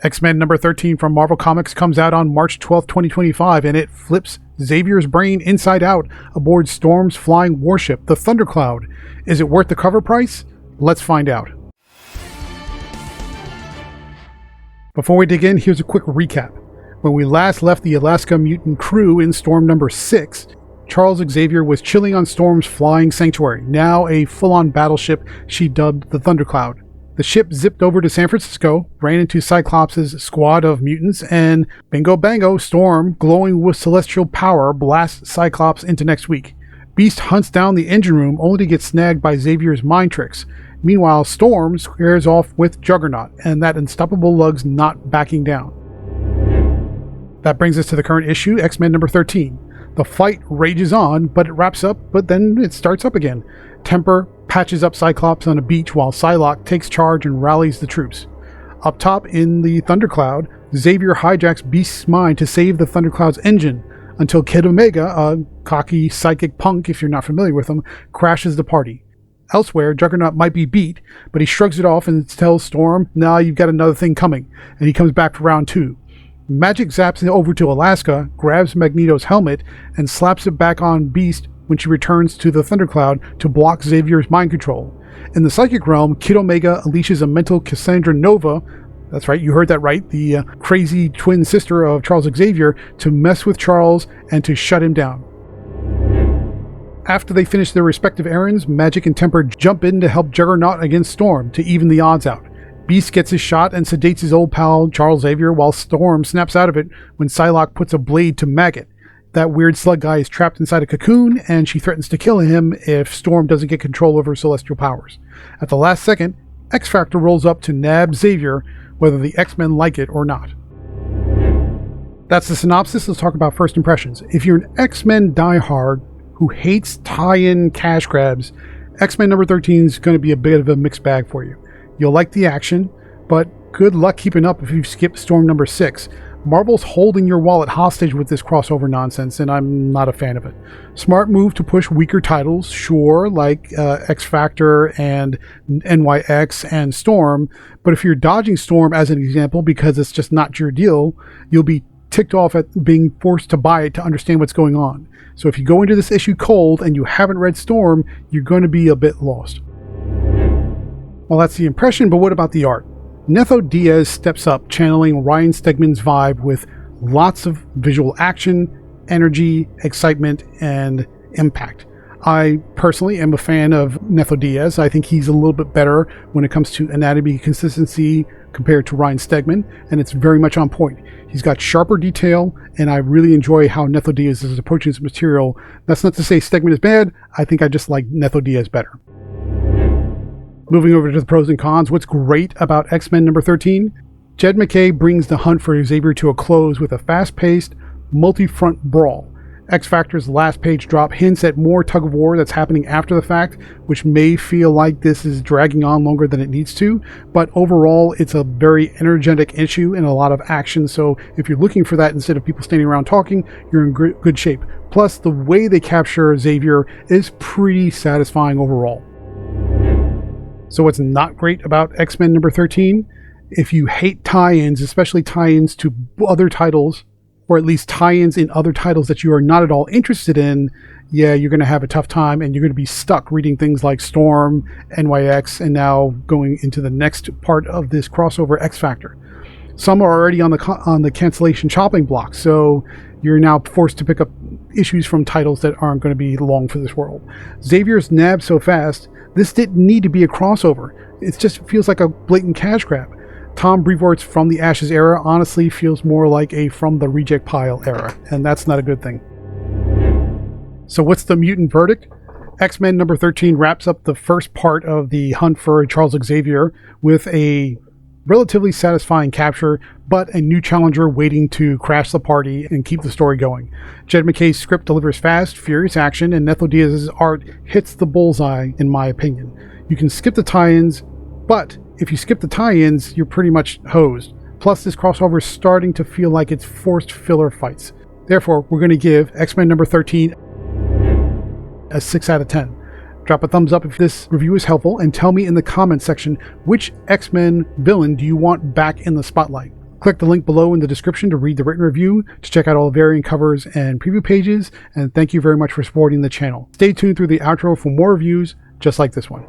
X-Men number 13 from Marvel Comics comes out on March 12, 2025, and it flips Xavier's brain inside out aboard Storm's flying warship, the Thundercloud. Is it worth the cover price? Let's find out. Before we dig in, here's a quick recap. When we last left the Alaska mutant crew in Storm number 6, Charles Xavier was chilling on Storm's flying sanctuary, now a full-on battleship she dubbed the Thundercloud. The ship zipped over to San Francisco, ran into Cyclops' squad of mutants, and bingo bango, Storm, glowing with celestial power, blasts Cyclops into next week. Beast hunts down the engine room only to get snagged by Xavier's mind tricks. Meanwhile, Storm squares off with Juggernaut, and that unstoppable lug's not backing down. That brings us to the current issue, X-Men number 13. The fight rages on, but it wraps up, but then it starts up again. Temper patches up Cyclops on a beach while Psylocke takes charge and rallies the troops. Up top in the Thundercloud, Xavier hijacks Beast's mind to save the Thundercloud's engine until Kid Omega, a cocky psychic punk if you're not familiar with him, crashes the party. Elsewhere, Juggernaut might be beat, but he shrugs it off and tells Storm, "Nah, you've got another thing coming," and he comes back for round 2. Magic zaps over to Alaska, grabs Magneto's helmet, and slaps it back on Beast when she returns to the Thundercloud to block Xavier's mind control. In the psychic realm, Kid Omega unleashes a mental Cassandra Nova, that's right, you heard that right, the crazy twin sister of Charles Xavier, to mess with Charles and to shut him down. After they finish their respective errands, Magic and Temper jump in to help Juggernaut against Storm to even the odds out. Beast gets his shot and sedates his old pal Charles Xavier while Storm snaps out of it when Psylocke puts a blade to Maggot. That weird slug guy is trapped inside a cocoon, and she threatens to kill him if Storm doesn't get control of her celestial powers. At the last second, X-Factor rolls up to nab Xavier, whether the X-Men like it or not. That's the synopsis. Let's talk about first impressions. If you're an X-Men diehard who hates tie-in cash grabs, X-Men number 13 is going to be a bit of a mixed bag for you. You'll like the action, but good luck keeping up if you've skipped Storm number 6. Marvel's holding your wallet hostage with this crossover nonsense, and I'm not a fan of it. Smart move to push weaker titles, sure, like X-Factor and NYX and Storm, but if you're dodging Storm as an example because it's just not your deal, you'll be ticked off at being forced to buy it to understand what's going on. So if you go into this issue cold and you haven't read Storm, you're going to be a bit lost. Well, that's the impression, but what about the art? Netho Diaz steps up, channeling Ryan Stegman's vibe with lots of visual action, energy, excitement, and impact. I personally am a fan of Netho Diaz. I think he's a little bit better when it comes to anatomy consistency compared to Ryan Stegman, and it's very much on point. He's got sharper detail, and I really enjoy how Netho Diaz is approaching his material. That's not to say Stegman is bad. I think I just like Netho Diaz better. Moving over to the pros and cons, what's great about X-Men number 13? Jed MacKay brings the hunt for Xavier to a close with a fast-paced, multi-front brawl. X-Factor's last page drop hints at more tug-of-war that's happening after the fact, which may feel like this is dragging on longer than it needs to, but overall it's a very energetic issue and a lot of action, so if you're looking for that instead of people standing around talking, you're in good shape. Plus, the way they capture Xavier is pretty satisfying overall. So what's not great about X-Men number 13? If you hate tie-ins, especially tie-ins to other titles, or at least tie-ins in other titles that you are not at all interested in, yeah, you're going to have a tough time and you're going to be stuck reading things like Storm, NYX, and now going into the next part of this crossover, X-Factor. Some are already on the cancellation chopping block, so you're now forced to pick up issues from titles that aren't going to be long for this world. Xavier's nabbed so fast, this didn't need to be a crossover. It just feels like a blatant cash grab. Tom Brevoort's From the Ashes era honestly feels more like a From the Reject Pile era, and that's not a good thing. So what's the mutant verdict? X-Men number 13 wraps up the first part of the hunt for Charles Xavier with a relatively satisfying capture, but a new challenger waiting to crash the party and keep the story going. Jed MacKay's script delivers fast, furious action, and Netho Diaz's art hits the bullseye, in my opinion. You can skip the tie-ins, but if you skip the tie-ins, you're pretty much hosed. Plus, this crossover is starting to feel like it's forced filler fights. Therefore, we're going to give X-Men number 13 a 6 out of 10. Drop a thumbs up if this review is helpful, and tell me in the comments section which X-Men villain do you want back in the spotlight. Click the link below in the description to read the written review, to check out all the variant covers and preview pages, and thank you very much for supporting the channel. Stay tuned through the outro for more reviews just like this one.